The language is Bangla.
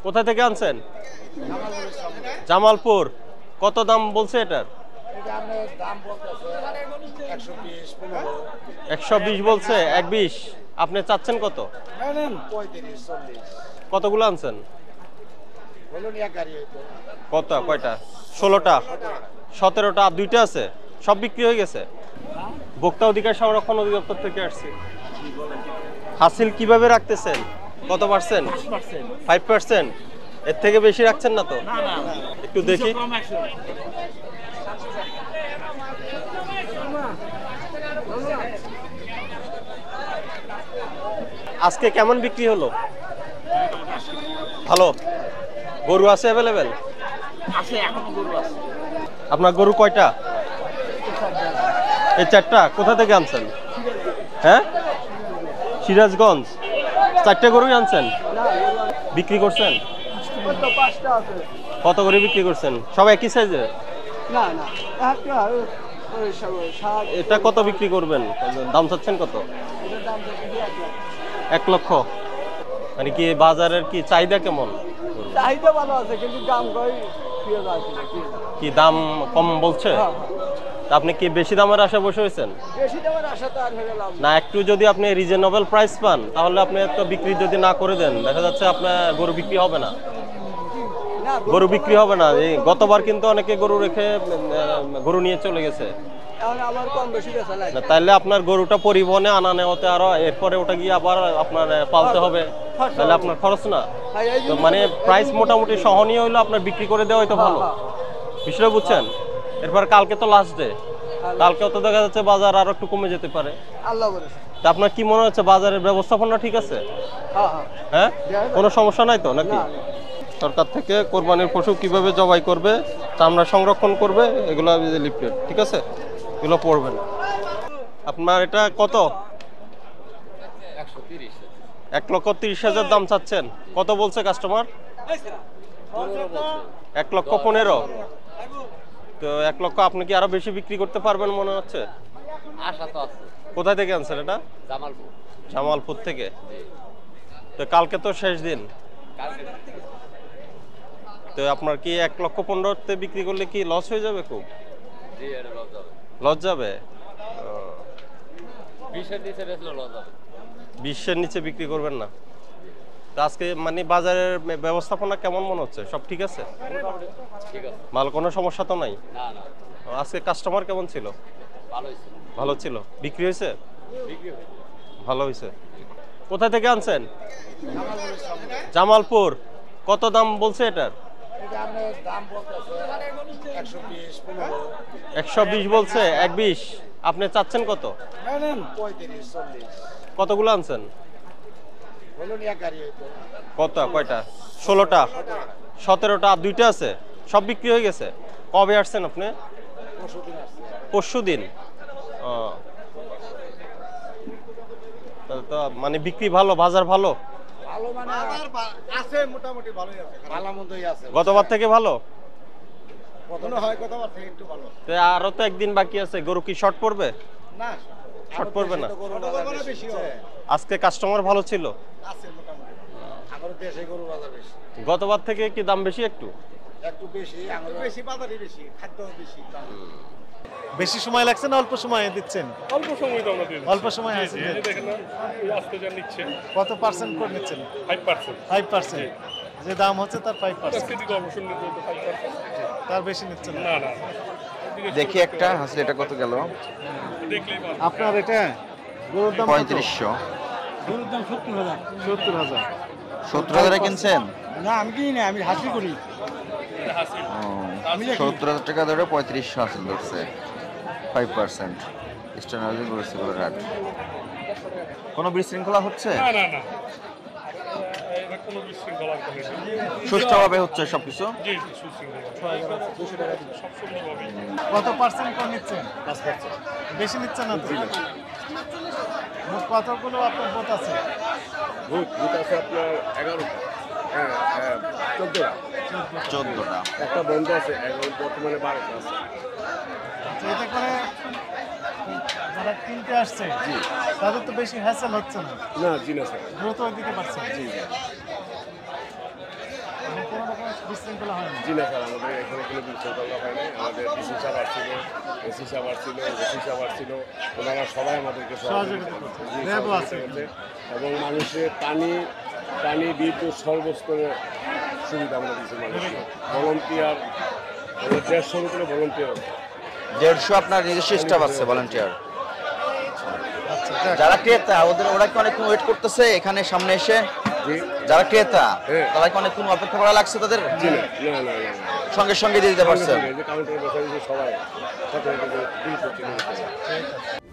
কোথা থেকে আনছেন? জামালপুর। কত দাম বলছে এটার? 120 বলছে, 120। আপনি চাচ্ছেন কত? কতগুলো আনছেন? কত, কয়টা? 16টা, 17টা, আর 2টা আছে, সব বিক্রি হয়ে গেছে। ভোক্তা অধিকার সংরক্ষণ অধিদপ্তর থেকে আসছে। হাসিল কিভাবে রাখতেছেন? কত পার্সেন্ট? 5%। এর থেকে বেশি রাখছেন না তো? একটু দেখি। আজকে কেমন বিক্রি হলো? ভালো। গরু আছে অ্যাভেলেবেল? আছে, এখনো গরু আছে। আপনার গরু কয়টা? এই 4টা। কোথা থেকে আনছেন? হ্যাঁ, সিরাজগঞ্জ। 4টে গরুই আনছেন, বিক্রি করছেন? কত করে বিক্রি করছেন? সব একই সাইজের? এটা কত বিক্রি করবেন? দাম চাচ্ছেন কত? 1 লক্ষ। মানে কি বাজারের কি চাহিদা কেমন? চাহিদা ভালো আছে, কিন্তু দাম কি দাম কম বলছে? আপনি কি বেশি দামের আশা বসে হয়েছেন? বেশি দামের আশা তো আর হয়ে লাভ না, একটু যদি আপনি রিজনেবল প্রাইস পান তাহলে আপনি তো বিক্রি যদি না করে দেন, দেখা যাচ্ছে আপনার গরু বিক্রি হবে না। গরু বিক্রি হবে না। এই গতবার কিন্তু অনেকে গরু রেখে গরু নিয়ে চলে গেছে। তাহলে আপনার গরুটা পরিবহনে আনা নেওয়াতে আরো, এরপরে ওটা গিয়ে আবার আপনার পালতে হবে, তাহলে আপনার খরচ না। তো মানে প্রাইস মোটামুটি সহনীয় হইলো আপনার বিক্রি করে দেওয়াই তো ভালো। বিষয়টা বুঝছেন? এরপর কালকে তো লাস্ট ডে, কালকেও তো দেখা যাচ্ছে বাজার আরো একটু কমে যেতে পারে। তা আপনার কি মনে হচ্ছে বাজারের ব্যবস্থাপনা ঠিক আছে? হ্যাঁ, কোনো সমস্যা নাই তো নাকি? সরকার থেকে কোরবানির পশু কিভাবে জবাই করবে, চামড়া সংরক্ষণ করবে, এগুলো লিফলেট, ঠিক আছে, এগুলো পড়বেন। আপনার এটা কত? 1,30,000 দাম চাচ্ছেন। কত বলছে কাস্টমার? 1,15,000। তো 1 লক্ষ আপনি কি আরো বেশি বিক্রি করতে পারবেন মনে হচ্ছে? আশা তো আছে। কোথায় থেকে আনছেন এটা? জামালপুর। জামালপুর থেকে। তো কালকে তো শেষ দিন, তো আপনার কি 1,15,000 বিক্রি করলে কি লস হয়ে যাবে? খুব লস যাবে। 20-এর নিচে বিক্রি করবেন না? তো আজকে মানে বাজারের ব্যবস্থাপনা কেমন মনে হচ্ছে? সব ঠিক আছে? মাল কোনো সমস্যা তো নাই? আজকে কাস্টমার কেমন ছিল? ভালো ছিল। বিক্রি হয়েছে? ভালো হয়েছে। কোথা থেকে আনছেন? জামালপুর। কত দাম বলছে এটার? 120 বলছে, 120। আপনি চাচ্ছেন কত? কতগুলো আনছেন? কত, কয়টা? 16টা, 17টা, আর 2টা আছে, সব বিক্রি হয়ে গেছে। কবে আসছেন আপনি? পরশুদিন। তো মানে বিক্রি ভালো, বাজার ভালো? গতবার থেকে ভালো? আরো তো একদিন বাকি আছে। গরু কি শর্ট পড়বে? শর্ট পড়বে না। আজকে কাস্টমার ভালো ছিল? গতবার থেকে কি দাম বেশি? একটু বেশি সময় লাগছে না অল্প সময় দিচ্ছেন? অল্প সময় তো আমরা দিই। অল্প সময় আছে। দেখেন না, আজকে যা নিচ্ছে কত পার্সেন্ট করে নিচ্ছেন? 5%। 5%। যে দাম হচ্ছে তার 5%। আজকে দিকে অবশ্যই নিতে তো 5%। তার বেশি নিচ্ছেন না না। দেখি একটা হাসলে এটা কত গেল? দেখলেই পারবেন। আপনার এটা গরুর দাম 3500। গরুর দাম 70,000। 70,000। 70,000 কিনছেন? না, আমি কিনি না, আমি হাসি করি। 70,000 টাকা ধরে 3500 হাসিল ধরছে। 5% স্ট্যান্ডার্ড গরুর হাট। কোনো বিশৃঙ্খলা হচ্ছে? না না না, এটা কোনো বিশৃঙ্খলার কথা নেই। সুষ্ঠুভাবে হচ্ছে সবকিছু? জি জি, সুশৃঙ্খলা। 200 টাকা সব সুন্দরভাবে। কত পার্সেন্ট করে নিচ্ছেন? 5%। বেশি নিচ্ছেন না তো? কতগুলো আপনার বোট আছে? ভূত আছে আপনার 11টা। হ্যাঁ, 14টা। একটা বন্ধ আছে, এখন বর্তমানে 12টা আছে। এতে করে যারা কিনতে আসছে তাদের তো বেশি হ্যাসেল হচ্ছে না? না, জি না স্যার। দ্রুত দিতে পারছে? জি জি। বিশৃঙ্খলা হয়নি। জি না স্যার, আমাদের এখানে কোনো বিশৃঙ্খলা হয় নাই। আমাদের ডিসি সাহেব আসছিল, এসি সাহেব আসছিল, ওসি সাহেব আসছিল, ওনারা সবাই আমাদেরকে সহযোগিতা করছে। ল্যাবও আছে করছে এবং মানুষের পানি বিদ্যুৎ সর্বস্তরের সুবিধা আমরা দিচ্ছি মানুষকে। ভলান্টিয়ার 150 উপরে ভলান্টিয়ার। 150 আপনার নিজস্ব স্টাফ আছে ভলান্টিয়ার। আচ্ছা, যাক। যারা ক্রেতা ওরা কি অনেকক্ষণ ওয়েট করতেছে এখানে সামনে এসে? জি যারা ক্রেতা হ্যাঁ। তারা কি অনেকক্ষণ অপেক্ষা করা লাগছে তাদের? জি না না না না না। সঙ্গে সঙ্গে দিয়ে দিতে পারছেন? এই যে কাউন্টারে বসে সবাই সাথে সাথে বিল করতে